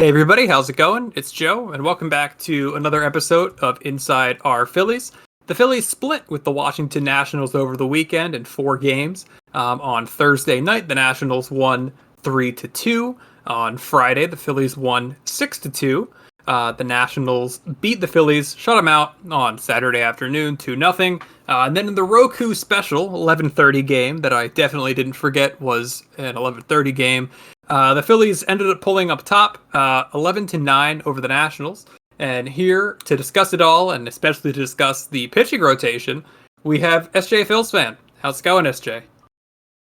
Hey everybody, how's it going? It's Joe, and welcome back to another episode of Inside Our Phillies. The Phillies split with the Washington Nationals over the weekend in four games. On Thursday night, the Nationals won 3-2. On Friday, the Phillies won 6-2. The Nationals beat the Phillies, shut them out on Saturday afternoon 2-0. And then in the Roku special 11:30 game that I definitely didn't forget was an 11:30 game. The Phillies ended up pulling up top 11-9 over the Nationals. And here to discuss it all, and especially to discuss the pitching rotation, we have SJ Phil's fan. How's it going, SJ?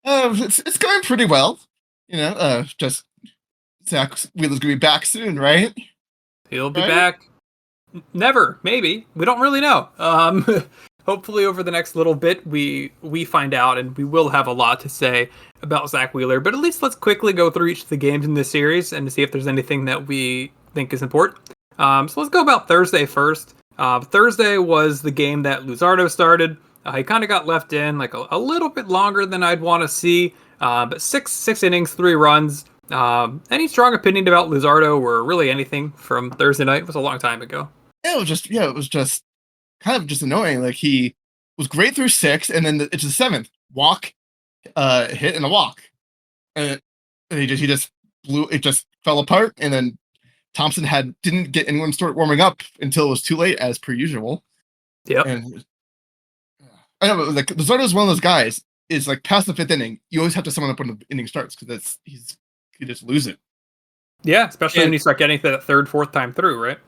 It's going pretty well. Just Zach Wheeler's gonna be back soon, right? He'll be Right? back. Never, maybe. We don't really know. Hopefully, over the next little bit, we find out, and we will have a lot to say about Zach Wheeler. But at least let's quickly go through each of the games in this series and to see if there's anything that we think is important. So let's go about Thursday first. Thursday was the game that Luzardo started. He kind of got left in like a little bit longer than I'd want to see, but six innings, 3 runs. Any strong opinion about Luzardo or really anything from Thursday night? It was a long time ago. It was just kind of just annoying. Like he was great through six, and then it's the seventh walk, hit and a walk, and he just blew. It just fell apart, and then Thompson didn't get anyone start warming up until it was too late, as per usual. Yep. And I know, but like Luzardo is one of those guys. Is like past the fifth inning, you always have to summon up when the inning starts because he just lose it. Yeah, especially when And you start getting to that third, fourth time through, right?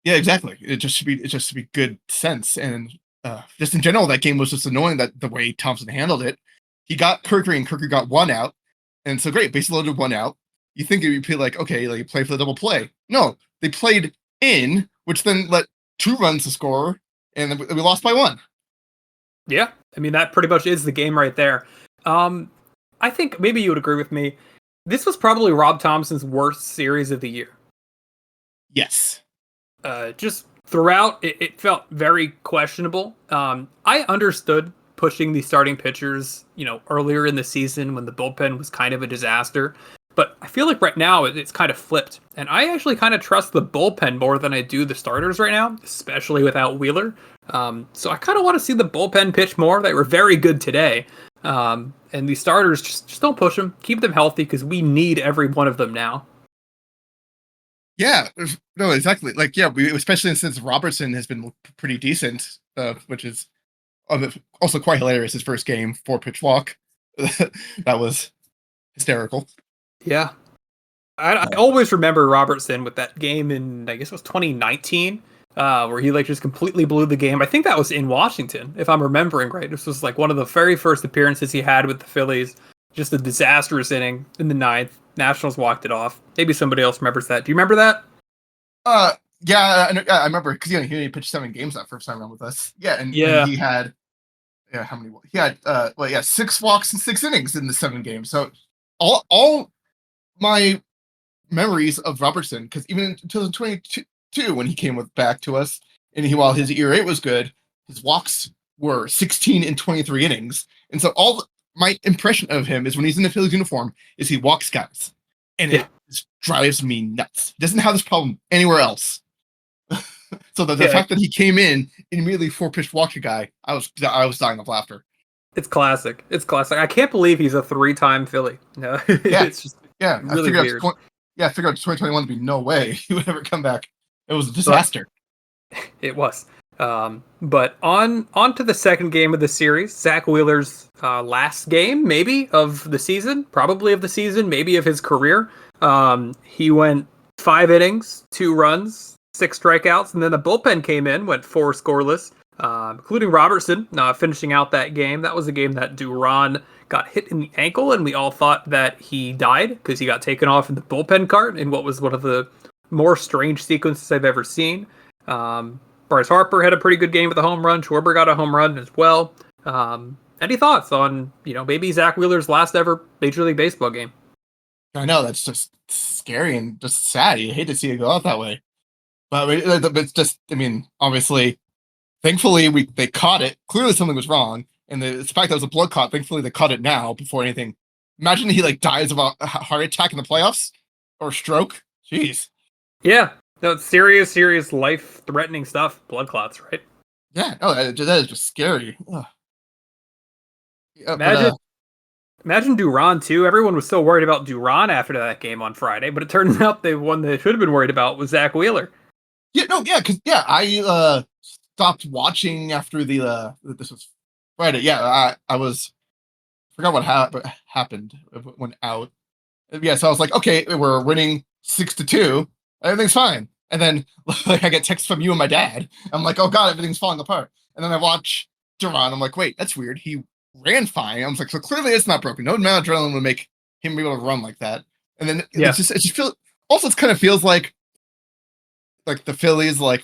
yeah, exactly. It just should be good sense, and just in general, that game was just annoying that the way Thompson handled it. He got Kirker, and Kirker got one out, and so great, base loaded, one out. You think it'd be like, okay, like play for the double play. No, they played in, which then let 2 runs to score, and then we lost by one. Yeah, I mean that pretty much is the game right there. I think maybe you would agree with me. This was probably Rob Thompson's worst series of the year. Yes. Just throughout, it felt very questionable. I understood pushing the starting pitchers, earlier in the season when the bullpen was kind of a disaster. But I feel like right now it's kind of flipped. And I actually kind of trust the bullpen more than I do the starters right now, especially without Wheeler. So I kind of want to see the bullpen pitch more. They were very good today. And the starters, just don't push them. Keep them healthy because we need every one of them now. Yeah. No, exactly. Like, yeah, especially since Robertson has been pretty decent, which is also quite hilarious. His first game, 4 pitch walk. That was hysterical. Yeah. I always remember Robertson with that game in, I guess it was 2019, where he like just completely blew the game. I think that was in Washington, if I'm remembering right. This was like one of the very first appearances he had with the Phillies. Just a disastrous inning in the ninth. Nationals walked it off. Maybe somebody else remembers that. Do you remember that? Yeah, I remember because he only pitched 7 games that first time around with us. Yeah, and Yeah. he had how many? He had 6 walks and 6 innings in the 7 games. So all my memories of Robertson, because even in 2022 when he came back to us, and while his ERA was good, his walks were 16 in 23 innings, and so my impression of him is when he's in the Phillies uniform is he walks guys, and Yeah. it just drives me nuts. He doesn't have this problem anywhere else. So the Yeah. fact that he came in and immediately 4 pitch walked a guy, I was dying of laughter. It's classic. It's classic. I can't believe he's a 3-time Philly. No, Yeah, it's just yeah. really weird. I figured out 2021 would be no way he would ever come back. It was a But disaster. it was. But on to the second game of the series, Zach Wheeler's last game, maybe of the season, probably of the season, maybe of his career. He went 5 innings, 2 runs, 6 strikeouts, and then the bullpen came in, went 4 scoreless, including Robertson finishing out that game. That was a game that Duran got hit in the ankle, and we all thought that he died because he got taken off in the bullpen cart in what was one of the more strange sequences I've ever seen. Bryce Harper had a pretty good game with a home run. Schwarber got a home run as well. Any thoughts on, maybe Zach Wheeler's last ever Major League Baseball game? I know that's just scary and just sad. You hate to see it go out that way, but it's just. I mean, obviously, thankfully they caught it. Clearly, something was wrong, and the fact that it was a blood clot. Thankfully, they caught it now before anything. Imagine he like dies of a heart attack in the playoffs or stroke. Jeez. Yeah, no, it's serious, life-threatening stuff. Blood clots, right? Yeah, no, that is just scary. Ugh. Yeah, but Imagine, imagine Duran too. Everyone was so worried about Duran after that game on Friday, but it turns out the one they should have been worried about was Zach Wheeler. yeah, no, yeah, because I stopped watching after this was Friday. Yeah, I was forgot what happened. It went out. Yeah, so I was like, okay, we're winning 6-2. Everything's fine. And then like I get texts from you and my dad. I'm like, oh god, everything's falling apart. And then I watch Duran. I'm like, wait, that's weird. He ran fine. I was like, so clearly it's not broken. No amount of adrenaline would make him be able to run like that. And then Yeah, it just feels. Also, it kind of feels like the Phillies like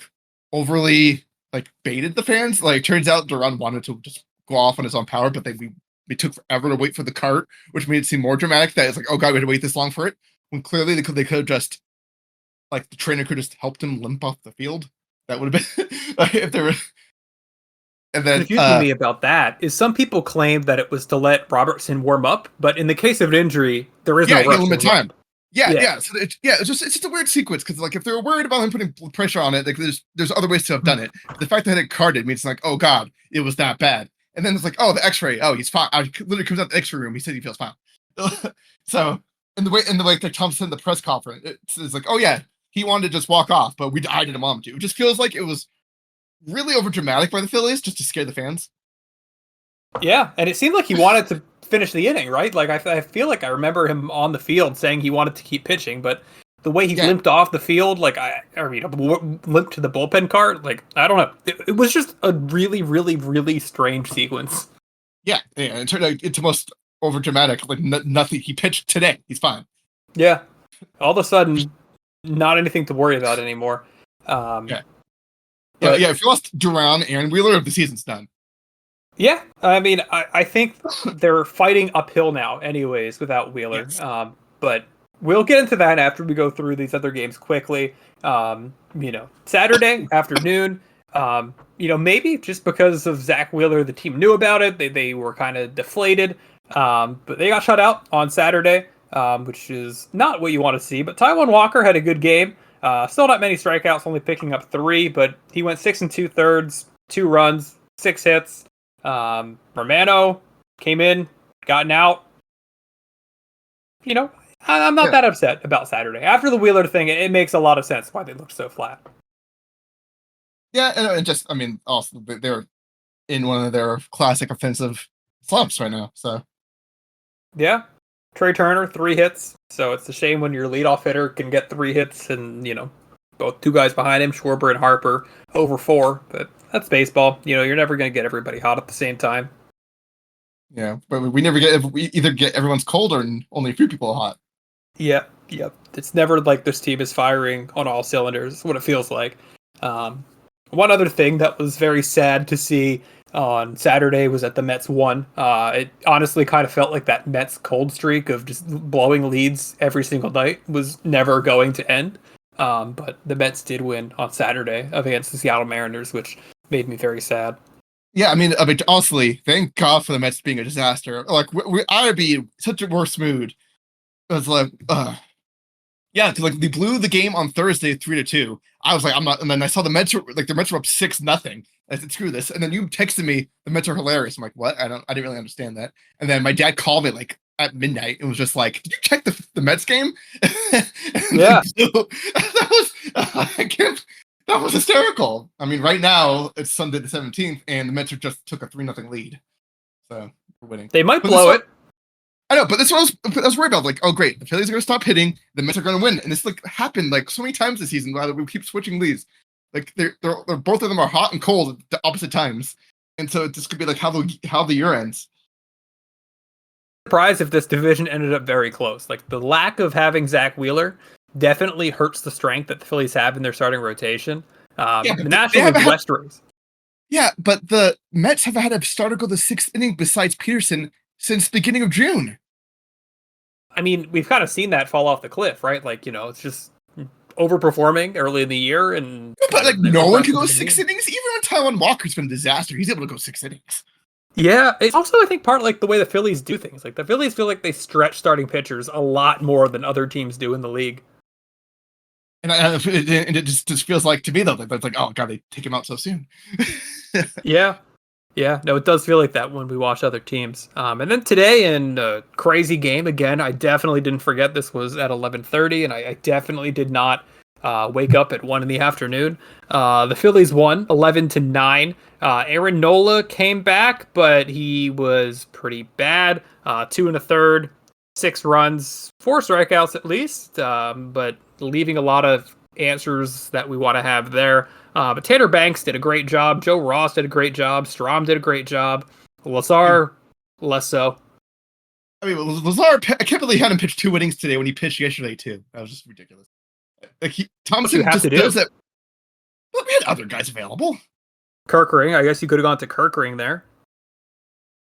overly like baited the fans. Like turns out Duran wanted to just go off on his own power, but we took forever to wait for the cart, which made it seem more dramatic. That it's like, oh god, we had to wait this long for it. When clearly they could have just like the trainer could just helped him limp off the field. That would have been if there were. And then confusing me about that is some people claim that it was to let Robertson warm up, but in the case of an injury, there is no yeah, rush to limit warm time. up. Yeah, Yeah. yeah. So it's just a weird sequence because like if they were worried about him putting pressure on it, like there's other ways to have done it. The fact that it carded means like, oh god, it was that bad. And then it's like, oh, the X-ray, oh, he's fine. I literally comes out the X-ray room. He said he feels fine. So in the way that Tom said in the press conference, it's like, oh yeah, he wanted to just walk off, but I didn't want him to. It just feels like it was really over dramatic by the Phillies just to scare the fans. Yeah, and it seemed like he wanted to finish the inning, right? Like I feel like I remember him on the field saying he wanted to keep pitching, but the way he Yeah, limped off the field, limped to the bullpen cart, like I don't know, it was just a really strange sequence. yeah. It turned out it's the most over dramatic. Like nothing. He pitched today. He's fine. Yeah, all of a sudden, not anything to worry about anymore. Um, Yeah, yeah, but yeah. If you lost Duran and Wheeler, the season's done. yeah, I mean, I think they're fighting uphill now, anyways, without Wheeler. Yes. But we'll get into that after we go through these other games quickly. Saturday afternoon. Maybe just because of Zach Wheeler, the team knew about it. They were kind of deflated. But they got shut out on Saturday, which is not what you want to see. But Taijuan Walker had a good game. Still not many strikeouts, only picking up 3, but he went 6 2/3, 2 runs, 6 hits. Romano came in, gotten out. I'm not Yeah, that upset about Saturday. After the Wheeler thing, it makes a lot of sense why they look so flat. yeah, and just I mean, also they're in one of their classic offensive slumps right now. So Yeah. Trey Turner, 3 hits. So it's a shame when your leadoff hitter can get 3 hits and, both 2 guys behind him, Schwarber and Harper, over 4. But that's baseball. You're never going to get everybody hot at the same time. yeah, but we either get everyone's cold or only a few people hot. Yep. It's never like this team is firing on all cylinders. That's what it feels like. One other thing that was very sad to see on Saturday was that the Mets won. It honestly kind of felt like that Mets cold streak of just blowing leads every single night was never going to end. But the Mets did win on Saturday against the Seattle Mariners, which made me very sad. Yeah, I mean, honestly, thank God for the Mets being a disaster. Like, I would be such a worse mood. It was like, yeah, because like they blew the game on Thursday 3-2. I was like, I'm not. And then I saw the Mets were up 6-0. I said, screw this. And then you texted me, the Mets are hilarious. I'm like, what? I didn't really understand that. And then my dad called me like at midnight. It was just like, did you check the Mets game? Yeah. That was I can't. That was hysterical. I mean, right now it's Sunday the 17th, and the Mets just took a 3-0 lead, so we're winning. They might But blow it. I know, but this one I was worried about. Like, oh great, the Phillies are going to stop hitting, the Mets are going to win, and this like happened like so many times this season. That we keep switching leads. Like they're both of them are hot and cold at the opposite times, and so this could be like how the year ends. Surprised if this division ended up very close. Like the lack of having Zach Wheeler definitely hurts the strength that the Phillies have in their starting rotation. Yeah, The but Nationals and West race. yeah, but the Mets have had a starter go the 6th inning besides Peterson since the beginning of June. I mean, we've kind of seen that fall off the cliff, right? Like, it's just overperforming early in the year and But kind like of no one can regressing go in the 6 innings. Even when Taijuan Walker's been a disaster, he's able to go 6 innings. Yeah, it's also I think part like the way the Phillies do things. Like the Phillies feel like they stretch starting pitchers a lot more than other teams do in the league. it just feels like to me though that it's like, oh god, they take him out so soon. Yeah. Yeah, no, it does feel like that when we watch other teams. And then today in a crazy game again, I definitely didn't forget this was at 11:30, and I definitely did not wake up at 1 in the afternoon. The Phillies won 11-9. Aaron Nola came back, but he was pretty bad. 2 1/3, 6 runs, 4 strikeouts at least, but leaving a lot of answers that we want to have there. But Tanner Banks did a great job. Joe Ross did a great job. Strom did a great job. Lazar, less so. I mean, Lazar, I can't believe he had him pitch 2 innings today when he pitched yesterday too. That was just ridiculous. Like What you Thompson have to just do. does that. Well, we had other guys available. Kirkering, I guess you could have gone to Kirkering there.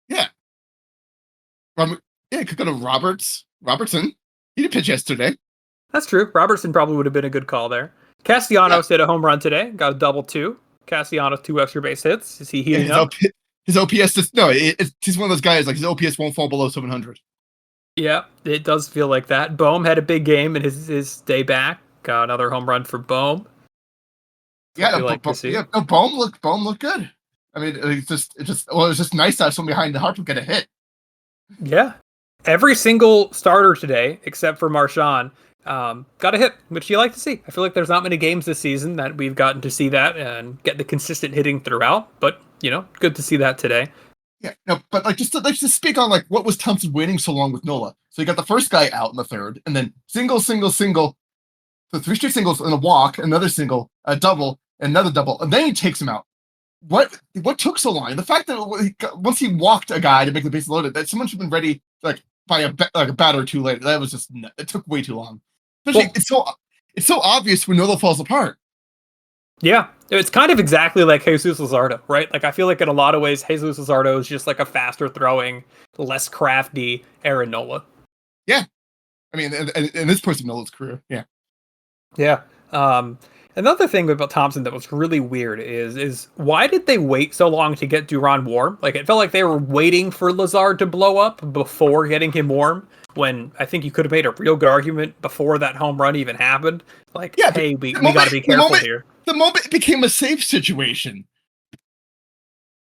Yeah. Yeah, could go to Robertson. He did pitch yesterday. That's true. Robertson probably would have been a good call there. Castellanos hit a home run today. Got a double two. Castellanos 2 extra base hits. Is he heating up? His OPS just he's one of those guys like his OPS won't fall below 700. Yeah, it does feel like that. Bohm had a big game in his day back. Got another home run for Bohm. Yeah, Bohm looked good. I mean, it was just nice to have someone behind the Harper get a hit. Yeah, every single starter today, except for Marchand, got a hit, which you like to see. I feel like there's not many games this season that we've gotten to see that and get the consistent hitting throughout. But good to see that today. Yeah, no, but like just to speak on like what was Thompson waiting so long with Nola. So you got the first guy out in the third, and then single, so 3 straight singles and a walk, another single, a double, another double, and then he takes him out. What took so long? The fact that once he walked a guy to make the base loaded, that someone should have been ready like by a batter or two later. That was just it took way too long. Especially it's so obvious when Nola falls apart. Yeah, it's kind of exactly like Jesus Luzardo, right? Like I feel like in a lot of ways, Jesus Luzardo is just like a faster throwing, less crafty Aaron Nola. Yeah, I mean, and this person Nola's career, yeah. Yeah. Another thing about Thompson that was really weird is why did they wait so long to get Duran warm? Like it felt like they were waiting for Lazard to blow up before getting him warm. When I think you could have made a real good argument before that home run even happened. Like, yeah, hey, we got to be careful here. The moment it became a safe situation.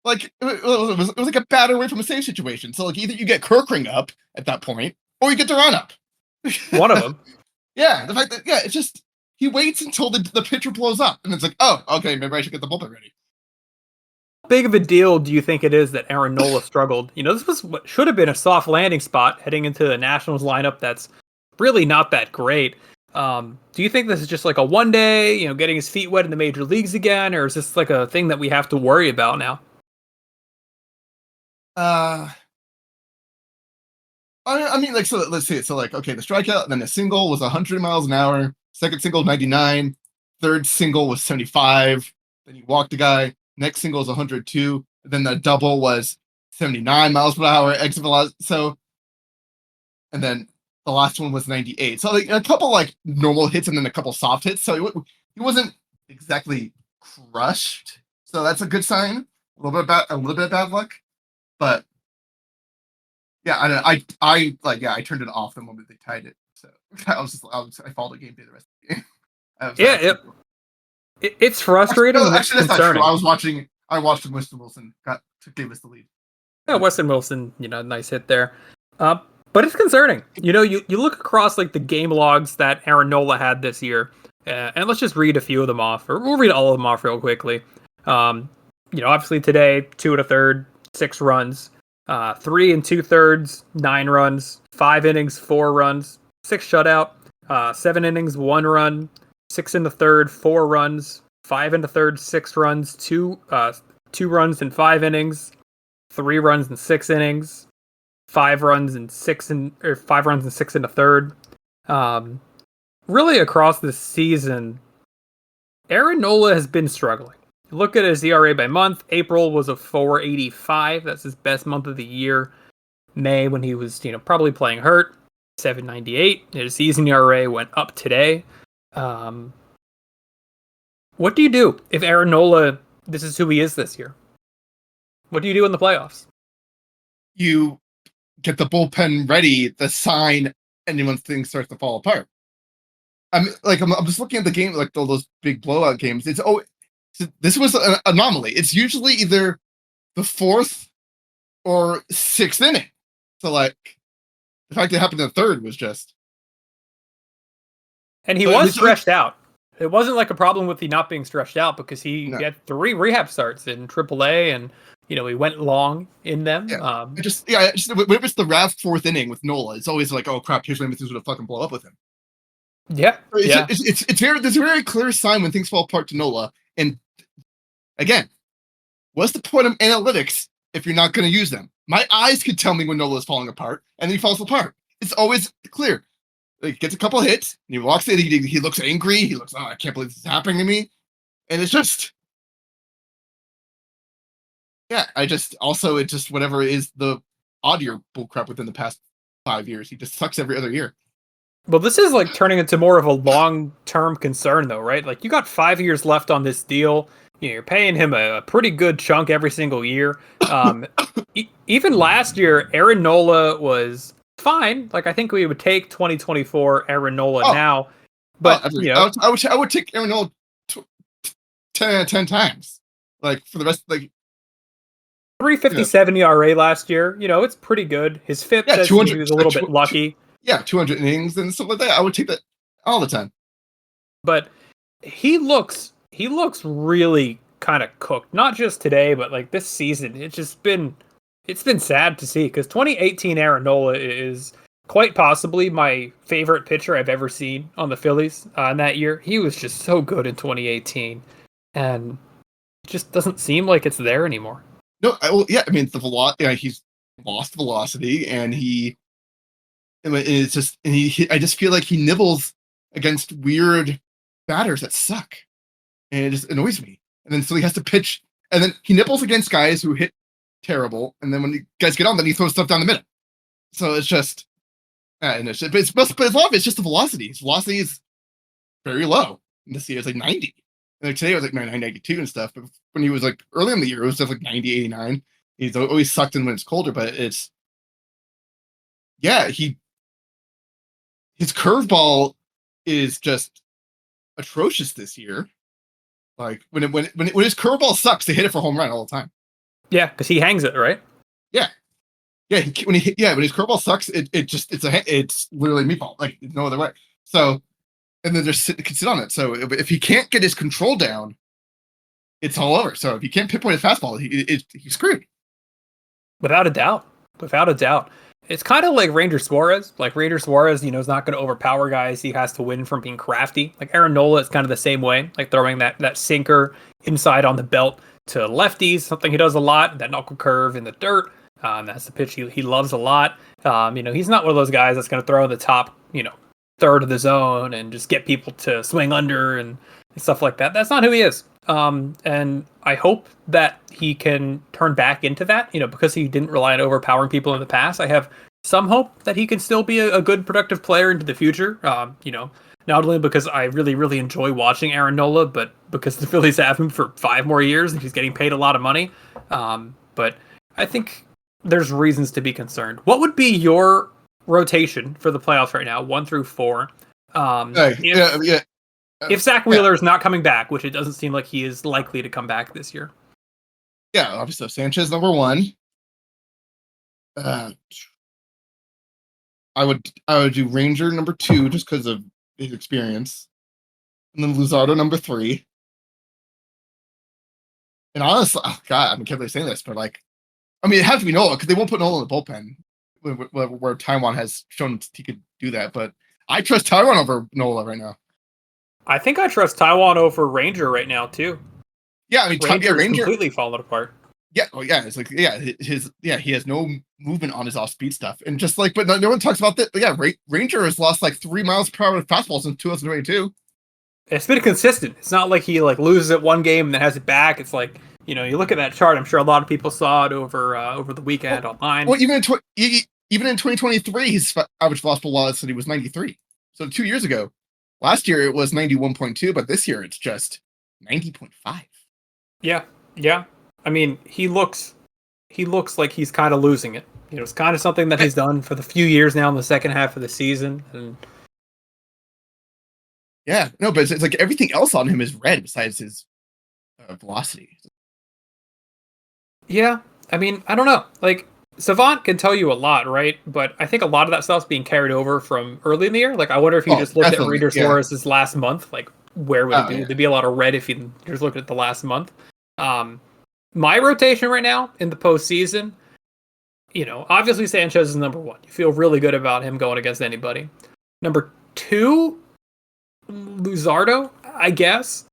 Like it was like a batter away from a safe situation. So like either you get Kirkring up at that point, or you get Duran up. One of them. Yeah, the fact that it's just he waits until the pitcher blows up, and it's like, oh, okay, maybe I should get the bullpen ready. How big of a deal do you think it is that Aaron Nola struggled? This was what should have been a soft landing spot heading into the Nationals lineup that's really not that great. Do you think this is just like a one day, getting his feet wet in the major leagues again, or is this like a thing that we have to worry about now? I mean, like, so let's see. So, like, okay, the strikeout, then the single was 100 miles an hour. Second single, 99. Third single was 75. Then he walked the guy. Next single was 102. Then the double was 79 miles per hour. Exit velocity. So, and then the last one was 98. So, like, a couple like normal hits and then a couple soft hits. So he wasn't exactly crushed. So that's a good sign. A little bit of bad luck, but. Yeah, I turned it off the moment they tied it. So I followed the game through the rest of the game. It's frustrating. Actually, that's not true. I watched when Weston Wilson gave us the lead. Yeah, Weston Wilson, nice hit there. But it's concerning. You look across like the game logs that Aaron Nola had this year, and let's just read a few of them off, or we'll read all of them off real quickly. Obviously today 2 1/3, 6 runs. 3 2/3, 9 runs, 5 innings, 4 runs, 6 shutout, 7 innings, 1 run, 6 1/3, 4 runs, 5 1/3, 6 runs, 2 runs in 5 innings, 3 runs in 6 innings, 5 runs in 6 1/3. Really across the season, Aaron Nola has been struggling. Look at his ERA by month. April was a 4.85. That's his best month of the year. May, when he was, probably playing hurt, 7.98. His season ERA went up today. What do you do if Aaron Nola, this is who he is this year? What do you do in the playoffs? You get the bullpen ready, the sign anyone thing starts to fall apart. I'm just looking at the game, like all those big blowout games. This was an anomaly. It's usually either the fourth or sixth inning. So like the fact it happened in the third was just. And he was stretched out. It wasn't like a problem with he not being stretched out because he had 3 rehab starts in AAA, and he went long in them. Yeah, when it was the RAV fourth inning with Nola, it's always like, oh crap, here's when things would fucking blow up with him. Yeah, it's there's a very clear sign when things fall apart to Nola. And again, what's the point of analytics if you're not going to use them? My eyes could tell me when Nola is falling apart, and then he falls apart. It's always clear. He gets a couple of hits, and he walks in. He looks angry. He looks, oh, I can't believe this is happening to me. And it's just, yeah. It just whatever is the odd year bullcrap within the past 5 years. He just sucks every other year. Well, this is like turning into more of a long-term concern, though, right? Like you got 5 years left on this deal. You're paying him a pretty good chunk every single year. Even last year, Aaron Nola was fine. Like I think we would take 2024 Aaron Nola now, but I would take Aaron Nola 10 times. Like for the rest, like 357 ERA last year. It's pretty good. His FIP says he was a little bit lucky. 200 innings and stuff like that. I would take that all the time. But he looks really kind of cooked. Not just today, but like this season. It's been sad to see because 2018 Aaron Nola is quite possibly my favorite pitcher I've ever seen on the Phillies in that year. He was just so good in 2018, and it just doesn't seem like it's there anymore. No, the velocity. He's lost velocity, and I just feel like he nibbles against weird batters that suck, and it just annoys me. And then so he has to pitch, and then he nibbles against guys who hit terrible, and then when the guys get on, then he throws stuff down the middle. So it's just, but a lot of it's just the velocity. His velocity is very low. And this year it's like 90. And like today it was like 92 and stuff. But when he was like early in the year, it was stuff like 90, 89. He's always sucked in when it's colder, but it's his curveball is just atrocious this year. Like when his curveball sucks, they hit it for home run all the time. Yeah, because he hangs it, right? Yeah, when his curveball sucks, it's literally meatball, like no other way. So, and then just can sit on it. So if he can't get his control down, it's all over. So if he can't pinpoint his fastball, he's screwed. Without a doubt. It's kind of like Ranger Suarez. Like Ranger Suarez, is not going to overpower guys. He has to win from being crafty. Like Aaron Nola is kind of the same way, like throwing that sinker inside on the belt to lefties, something he does a lot. That knuckle curve in the dirt. That's the pitch he loves a lot. He's not one of those guys that's going to throw in the top, third of the zone and just get people to swing under and stuff like that. That's not who he is. And I hope that he can turn back into that, because he didn't rely on overpowering people in the past. I have some hope that he can still be a good, productive player into the future. Not only because I really, really enjoy watching Aaron Nola, but because the Phillies have him for 5 more years and he's getting paid a lot of money. But I think there's reasons to be concerned. What would be your rotation for the playoffs right now, 1 through 4? If Zach Wheeler is not coming back, which it doesn't seem like he is likely to come back this year. Yeah, obviously Sanchez number 1. I would do Ranger number 2 just because of his experience, and then Luzardo number 3. And honestly, oh God, I can't believe saying this, but it has to be Nola because they won't put Nola in the bullpen where Taiwan has shown he could do that. But I trust Taiwan over Nola right now. I think I trust Taiwan over Ranger right now too. Yeah, Ranger completely fallen apart. Yeah, it's like he has no movement on his off-speed stuff, and just but no one talks about that. But yeah, Ranger has lost 3 miles per hour of fastball since 2022. It's been consistent. It's not like he loses it one game and then has it back. It's like you look at that chart. I'm sure a lot of people saw it over the weekend online. Well, even in 2023, his average fastball velocity was 93. So 2 years ago. Last year it was 91.2, but this year it's just 90.5. Yeah. I mean, he looks like he's kind of losing it. It's kind of something that he's done for the few years now in the second half of the season, and Yeah, no, but it's like everything else on him is red besides his velocity. Yeah, I mean, I don't know. Like, Savant can tell you a lot, right? But I think a lot of that stuff's being carried over from early in the year. Like, I wonder if you Oh, just looked at definitely. Ranger Yeah. Suarez's last month, like, where would it Oh, be? yeah. Would there be a lot of red if you just looked at the last month? Um, my rotation right now in the postseason, obviously Sanchez is number one. You feel really good about him going against anybody. Number two, Luzardo, I guess.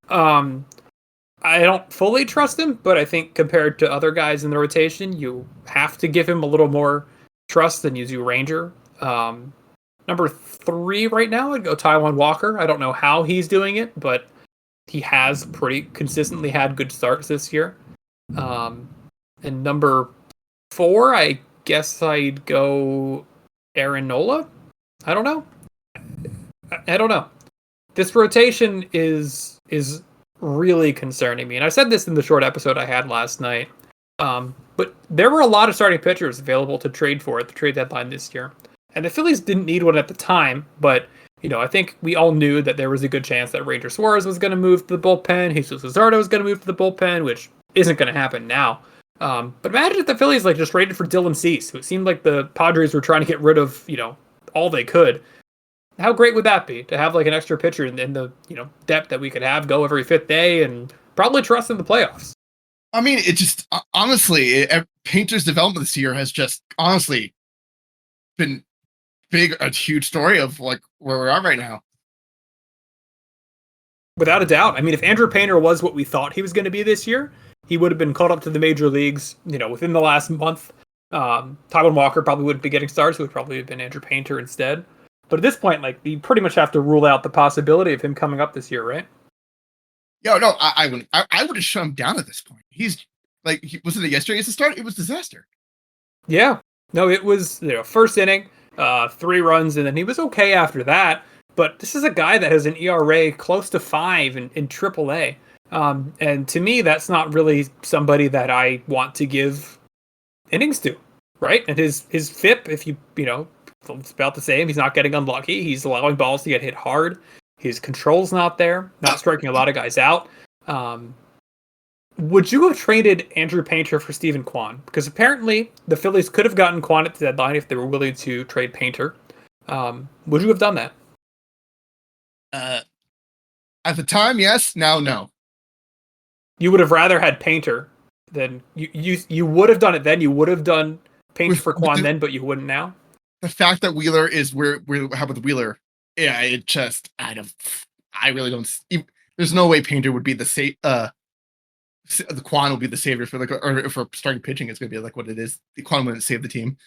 I don't fully trust him, but I think compared to other guys in the rotation, you have to give him a little more trust than you do Ranger. Number three right now, I'd go Taiwan Walker. I don't know how he's doing it, but he has pretty consistently had good starts this year. And number four, I guess I'd go Aaron Nola. I don't know. I don't know. This rotation is really concerning me, and I said this in the short episode I had last night. But there were a lot of starting pitchers available to trade for at the trade deadline this year, and the Phillies didn't need one at the time. But I think we all knew that there was a good chance that Ranger Suarez was going to move to the bullpen, Jesus Luzardo was going to move to the bullpen, which isn't going to happen now. But imagine if the Phillies just traded for Dylan Cease, who it seemed like the Padres were trying to get rid of, all they could. How great would that be to have like an extra pitcher in the depth that we could have go every fifth day and probably trust in the playoffs? I mean, it just honestly, Painter's development this year has just honestly been a huge story of like where we're at right now. Without a doubt. I mean, if Andrew Painter was what we thought he was going to be this year, he would have been called up to the major leagues, within the last month. Taiwan Walker probably wouldn't be getting starts. It would probably have been Andrew Painter instead. But at this point, like, you pretty much have to rule out the possibility of him coming up this year, right? Yeah, no, I wouldn't. I would have shut him down at this point. He's like, wasn't it yesterday as a start? It was disaster. Yeah. No, it was, first inning, 3 runs, and then he was okay after that. But this is a guy that has an ERA close to 5 in AAA. And to me, that's not really somebody that I want to give innings to, right? And his FIP, if it's about the same. He's not getting unlucky. He's allowing balls to get hit hard. His control's not there. Not striking a lot of guys out. Would you have traded Andrew Painter for Steven Kwan? Because apparently the Phillies could have gotten Kwan at the deadline if they were willing to trade Painter. Would you have done that? At the time, yes. Now, no. You would have rather had Painter than you would have done it then. You would have done Painter for Kwan then, but you wouldn't now. The fact that Wheeler is where how about Wheeler? Yeah, it just I really don't. There's no way Painter would be the safe. The Quan will be the savior for or if we're starting pitching, it's gonna be like what it is. The Quan wouldn't save the team.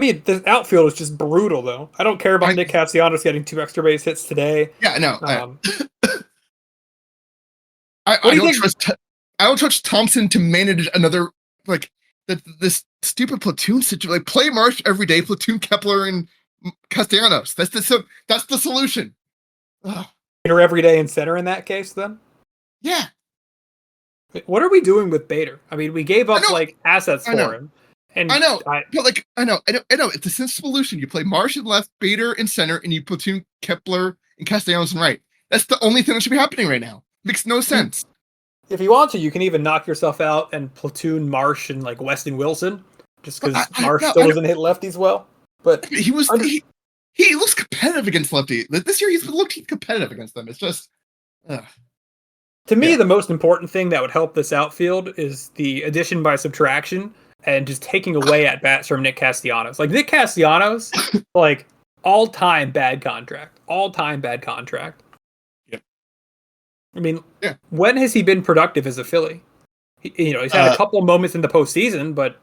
I mean, the outfield is just brutal, though. I don't care about Nick Castellanos getting 2 extra base hits today. Yeah, no. I don't trust Thompson to manage another like this stupid platoon situation. Like play Marsh every day, platoon Kepler and Castellanos. That's the solution. Bader every day in center in that case, then. Yeah. What are we doing with Bader? I mean, we gave up assets for him. And I know, but I know. It's a simple solution. You play Marsh in left, Bader in center, and you platoon Kepler and Castellanos in right. That's the only thing that should be happening right now. Makes no sense. If you want to, you can even knock yourself out and platoon Marsh and like Weston Wilson, just because Marsh still doesn't hit lefties well. But he looks competitive against lefty. This year he's looked competitive against them. It's just to me, the most important thing that would help this outfield is the addition by subtraction and just taking away at bats from Nick Castellanos. Like Nick Castellanos, like all-time bad contract. All-time bad contract. Yep. I mean, when has he been productive as a Philly? He's had a couple of moments in the postseason, but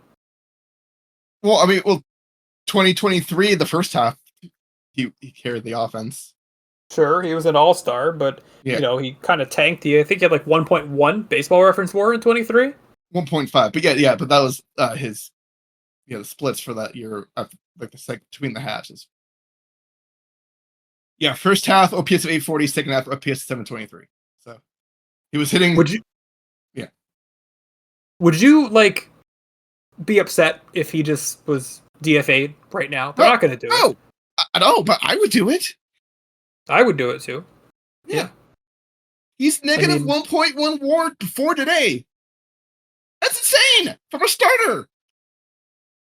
2023, the first half, he carried the offense. Sure, he was an all-star, but he kind of tanked. I think he had like 1.1 Baseball Reference WAR in 23. 1.5, but but that was his the splits for that year, like the between the halves. First half OPS of 840, second half OPS of 723. So he was hitting. Would you like be upset if he just was DFA'd right now? They're not going to do it. No, I know, but I would do it. I would do it too. Yeah. He's negative 1.1 WAR before today. That's insane from a starter.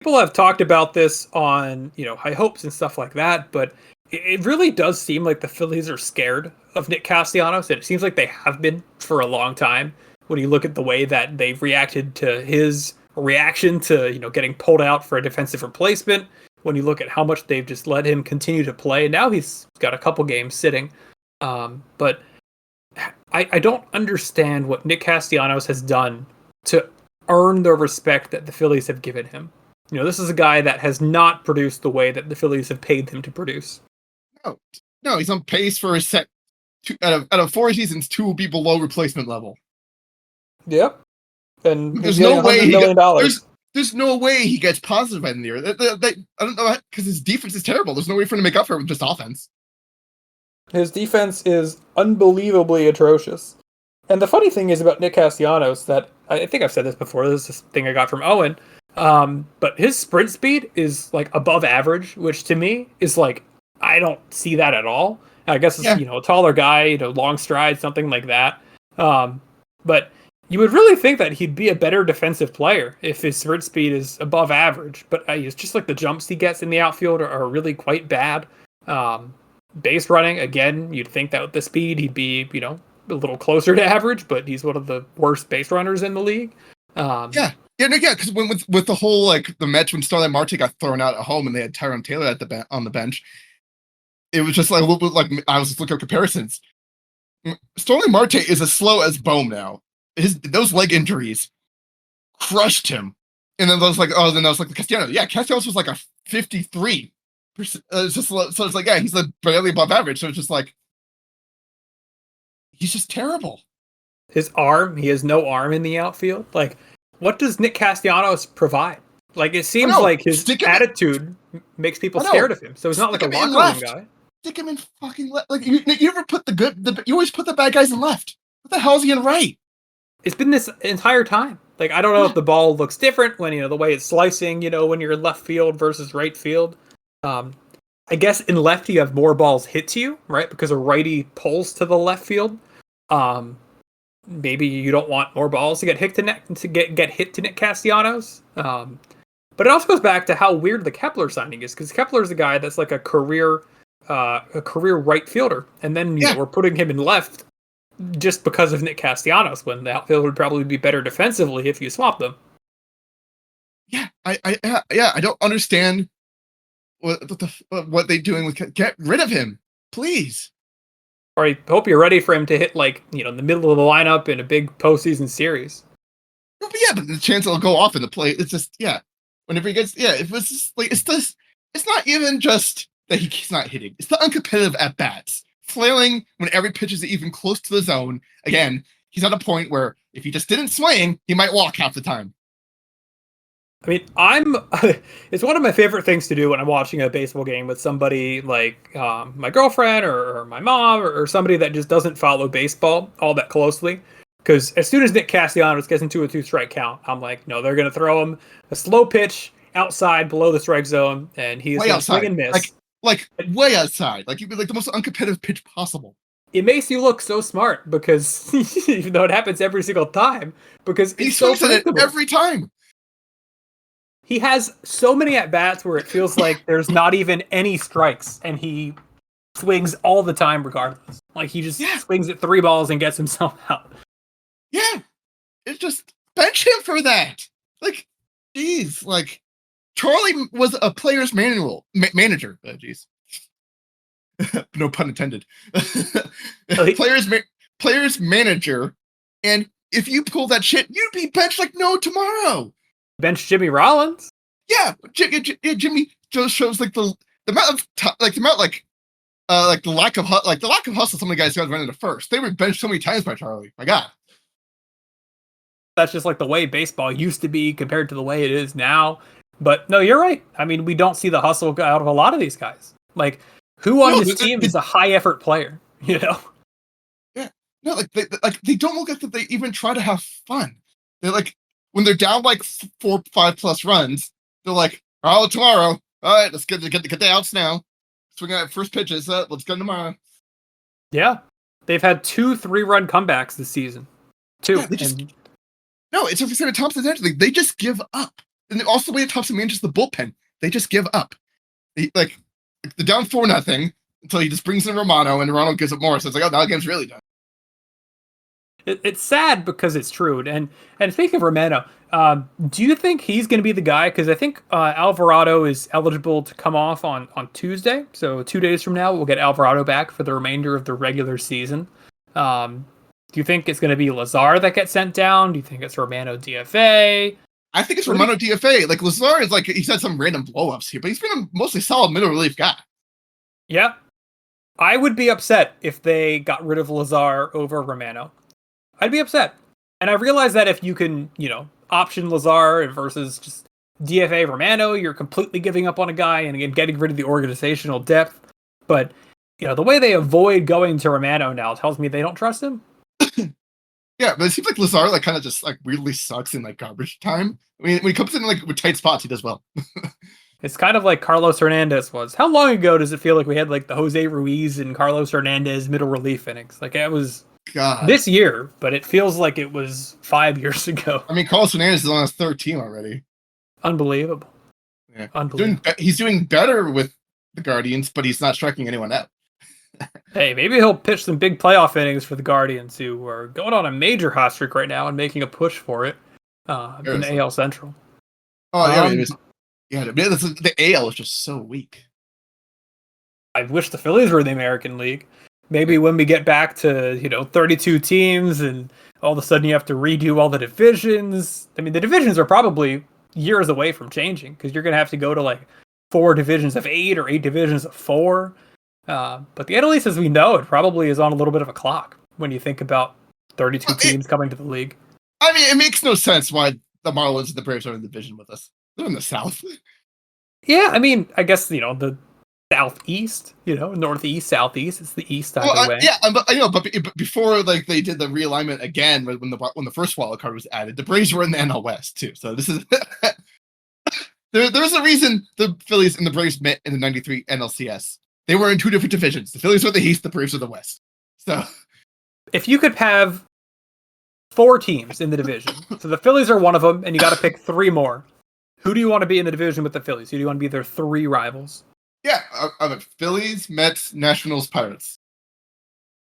People have talked about this on, high hopes and stuff like that, but it really does seem like the Phillies are scared of Nick Castellanos, and it seems like they have been for a long time. When you look at the way that they've reacted to his reaction to, getting pulled out for a defensive replacement, when you look at how much they've just let him continue to play, now he's got a couple games sitting. But I don't understand what Nick Castellanos has done to earn the respect that the Phillies have given him. This is a guy that has not produced the way that the Phillies have paid him to produce. No, he's on pace for a set. Out of 4 seasons, 2 will be below replacement level. Yep. And there's no way there's no way he gets positive by the year. I don't know, because his defense is terrible. There's no way for him to make up for it with just offense. His defense is unbelievably atrocious. And the funny thing is about Nick Castellanos that I think I've said this before. This is a thing I got from Owen. But his sprint speed is like above average, which to me is like, I don't see that at all. I guess it's, a taller guy, long strides, something like that. But you would really think that he'd be a better defensive player if his sprint speed is above average. But it's just like the jumps he gets in the outfield are really quite bad. Base running, again, you'd think that with the speed he'd be, a little closer to average, but he's one of the worst base runners in the league. Because with the whole the Mets when Starling Marte got thrown out at home and they had Tyrone Taylor on the bench, it was just like a little bit like I was just looking at comparisons. Starling Marte is as slow as Bohm now. Those leg injuries crushed him, and then those the Castellanos. Yeah, Castellanos was like a 53%. It's just so it's like he's like barely above average. So it's just like he's just terrible. His arm, he has no arm in the outfield. Like, what does Nick Castellanos provide? Like, it seems like his attitude makes people scared of him. So he's not like a locker room guy. Stick him in fucking left. Like, you ever put you always put the bad guys in left. What the hell is he in right? It's been this entire time. Like, I don't know if the ball looks different when, the way it's slicing, when you're in left field versus right field. I guess in left you have more balls hit to you, right? Because a righty pulls to the left field. Maybe you don't want more balls to get hit to Nick Castellanos. But it also goes back to how weird the Kepler signing is, because Kepler is a guy that's like a career right fielder, and then we're putting him in left just because of Nick Castellanos, when the outfield would probably be better defensively if you swap them. Yeah, I don't understand what they're doing with. Get rid of him, please. Or I hope you're ready for him to hit in the middle of the lineup in a big postseason series. But the chance it'll go off in the play. It's just whenever he gets if it's just like it's not even just that he's not hitting. It's the uncompetitive at bats, flailing when every pitch is even close to the zone. Again, he's at a point where if he just didn't swing, he might walk half the time. I mean, it's one of my favorite things to do when I'm watching a baseball game with somebody like my girlfriend or my mom or somebody that just doesn't follow baseball all that closely. Because as soon as Nick Castellanos gets into a 2-strike count, I'm like, no, they're going to throw him a slow pitch outside below the strike zone, and he's going to swing and miss. Like way outside. Like, you'd be like the most uncompetitive pitch possible. It makes you look so smart because, even though it happens every single time, because he's so predictable every time. He has so many at-bats where it feels like there's not even any strikes, and he swings all the time regardless. Like, he just swings at 3 balls and gets himself out. Yeah. It's just bench him for that. Like, geez. Like, Charlie was a player's manager. Geez. No pun intended. Player's manager, and if you pull that shit, you'd be benched like no tomorrow. Bench Jimmy Rollins. Yeah, Jimmy just shows like the amount of the lack of hustle. Some of the guys got run into first. They were benched so many times by Charlie. My God, that's just like the way baseball used to be compared to the way it is now. But no, you're right. I mean, we don't see the hustle out of a lot of these guys. Like, who on this team is a high effort player? Yeah, no, they don't look like that. They even try to have fun. They're like, when they're down like 4, 5+ runs, they're like, "Oh, tomorrow. All right, let's get the outs now. Swing out first pitches. Let's go tomorrow." Yeah, They've had 2 3-run comebacks this season. 2. Yeah, it's what we said at Thompson's end. They just give up. And also the way Thompson manages the bullpen, they just give up. They're down 4-0 until he just brings in Romano, and Romano gives up more. So it's like, oh, now the game's really done. It's sad because it's true. And speaking of Romano, do you think he's going to be the guy? Because I think Alvarado is eligible to come off on Tuesday. So 2 days from now, we'll get Alvarado back for the remainder of the regular season. Do you think it's going to be Lazar that gets sent down? Do you think it's Romano DFA? I think it's Romano DFA. Like, Lazar is like, he's had some random blow-ups here, but he's been a mostly solid middle relief guy. Yeah. I would be upset if they got rid of Lazar over Romano. I'd be upset. And I realize that if you can, option Lazar versus just DFA Romano, you're completely giving up on a guy and getting rid of the organizational depth. But, the way they avoid going to Romano now tells me they don't trust him. Yeah, but it seems like Lazar kind of just weirdly sucks in garbage time. I mean, when he comes in with tight spots, he does well. It's kind of like Carlos Hernandez was. How long ago does it feel like we had the Jose Ruiz and Carlos Hernandez middle relief innings? It was this year, but it feels like it was 5 years ago. I mean, Carlos Hernandez is on his third team already. Unbelievable. Yeah. Unbelievable. He's doing better with the Guardians, but he's not striking anyone out. Hey, maybe he'll pitch some big playoff innings for the Guardians, who are going on a major hot streak right now and making a push for it in the AL Central. Oh, yeah. The AL is just so weak. I wish the Phillies were in the American League. Maybe when we get back to 32 teams and all of a sudden you have to redo all the divisions. I mean, the divisions are probably years away from changing because you're going to have to go to 4 divisions of 8 or 8 divisions of 4. But the NL East, as we know, it probably is on a little bit of a clock when you think about 32 teams coming to the league. I mean, it makes no sense why the Marlins and the Braves are in the division with us. They're in the South. Yeah, I mean, I guess, the Southeast, Northeast, Southeast, it's the East either way. Yeah, but before they did the realignment again, when the first wild card was added, the Braves were in the NL West too. So this is there's a reason the Phillies and the Braves met in the '93 NLCS. They were in 2 different divisions. The Phillies were the East, the Braves were the West. So, if you could have 4 teams in the division, so the Phillies are one of them, and you got to pick 3 more. Who do you want to be in the division with the Phillies? Who do you want to be their 3 rivals? Yeah, Phillies, Mets, Nationals, Pirates.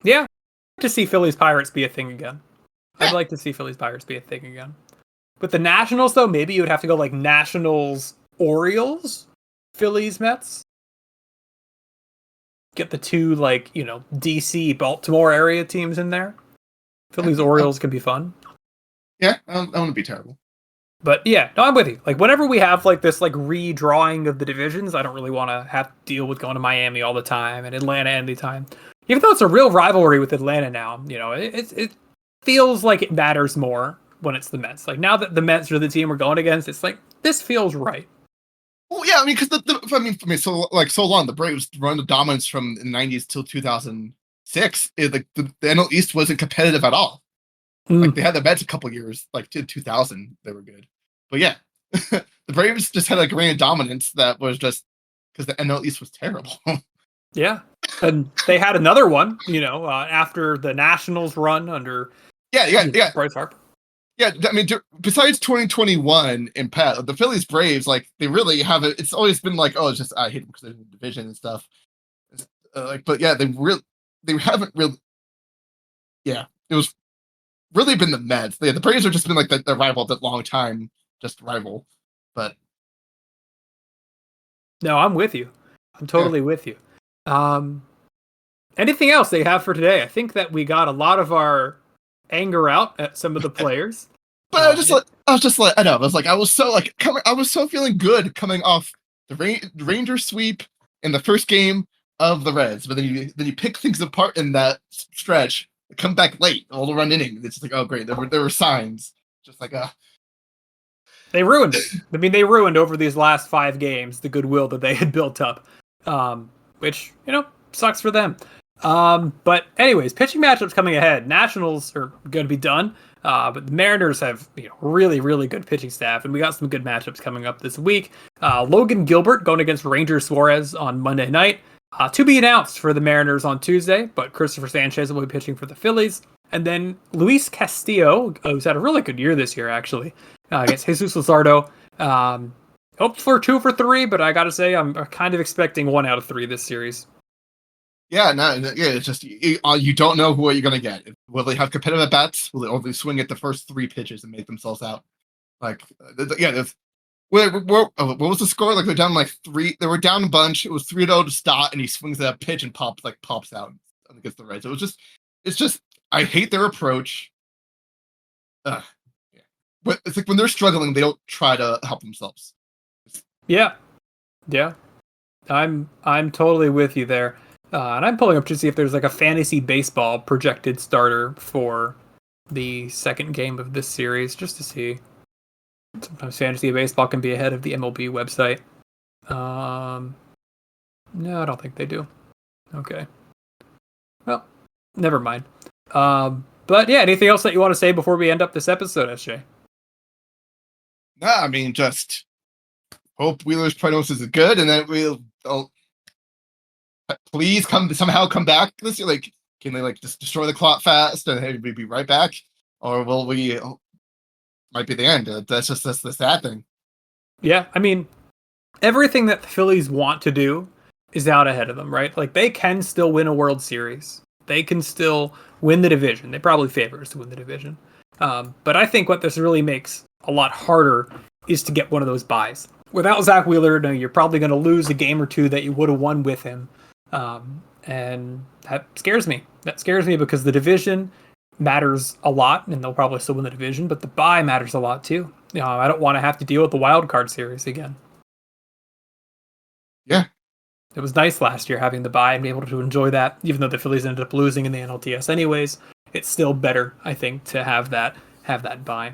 Yeah, I'd like to see Phillies Pirates be a thing again. Yeah. I'd like to see Phillies Pirates be a thing again. With the Nationals, though, maybe you would have to go Nationals, Orioles, Phillies, Mets. Get the 2 DC, Baltimore area teams in there. Phillies, Orioles can be fun. Yeah, I wouldn't be terrible. But yeah, no, I'm with you. Whenever we have this redrawing of the divisions, I don't really want to have to deal with going to Miami all the time and Atlanta anytime. Even though it's a real rivalry with Atlanta now, it feels like it matters more when it's the Mets. Now that the Mets are the team we're going against, it's this feels right. Well, yeah, I mean, because so long the Braves run the dominance from the '90s till 2006. The NL East wasn't competitive at all. They had the Mets a couple years, to 2000, they were good. But yeah, the Braves just had a reign of dominance that was just because the NL East was terrible. Yeah, and they had another one, after the Nationals run under Bryce Harper. Yeah, I mean, besides 2021 and Pat, the Phillies Braves, they really have it. It's always been it's just I hate them because they're in the division and stuff. But yeah, they haven't really. Yeah, it was really been the Mets. The Braves have just been the rival that long time, just rival. But no, I'm with you. I'm totally with you. Anything else they have for today? I think that we got a lot of our anger out at some of the players. But I was so feeling good coming off the Rangers sweep in the first game of the Reds, but then you pick things apart in that stretch, come back late, all the run inning. It's just oh great, there were signs, just they ruined it. I mean, they ruined over these last 5 games the goodwill that they had built up, which sucks for them. But anyways, pitching matchups coming ahead. Nationals are going to be done, but the Mariners have really, really good pitching staff, and we got some good matchups coming up this week. Logan Gilbert going against Ranger Suarez on Monday night. To be announced for the Mariners on Tuesday, but Christopher Sanchez will be pitching for the Phillies. And then Luis Castillo, who's had a really good year this year, actually, against Jesus Luzardo. Hope for 2 for 3, but I got to say, I'm kind of expecting 1 out of 3 this series. Yeah, it's just you don't know who you're going to get. Will they have competitive bats? Will they only swing at the first 3 pitches and make themselves out? Like, what was the score? Like they're down like 3. They were down a bunch. It was 3-0 to start, and he swings at a pitch and pops out against the Reds. It's just I hate their approach. Yeah. But it's like when they're struggling, they don't try to help themselves. Yeah. I'm totally with you there. And I'm pulling up to see if there's like a fantasy baseball projected starter for the second game of this series, just to see. Sometimes fantasy baseball can be ahead of the MLB website. No, I don't think they do. Okay. Well, never mind. But yeah, anything else that you want to say before we end up this episode, SJ? Nah, I mean, just hope Wheeler's prognosis is good, and then we'll please somehow come back this year. Like, can they like just destroy the clock fast and hey, we'll be right back, or will we? Might be the end. That's the sad thing. Yeah, I mean, everything that the Phillies want to do is out ahead of them, right? Like they can still win a World Series. They can still win the division. They probably favor us to win the division. But I think what this really makes a lot harder is to get one of those buys. Without Zach Wheeler, no, you're probably going to lose a game or two that you would have won with him. And that scares me. That scares me because the division matters a lot, and they'll probably still win the division, but the bye matters a lot too. I don't want to have to deal with the wild card series again. Yeah. It was nice last year having the bye and be able to enjoy that, even though the Phillies ended up losing in the NLTS anyways. It's still better, I think, to have that bye.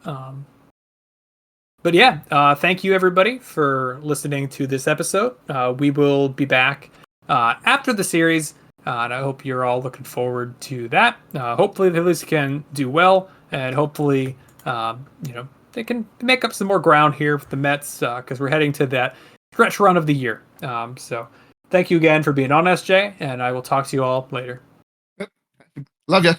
But yeah, thank you everybody for listening to this episode. We will be back after the series, and I hope you're all looking forward to that. Hopefully the Phillies can do well, and hopefully they can make up some more ground here with the Mets, because we're heading to that stretch run of the year. So thank you again for being on, SJ, and I will talk to you all later. Love you.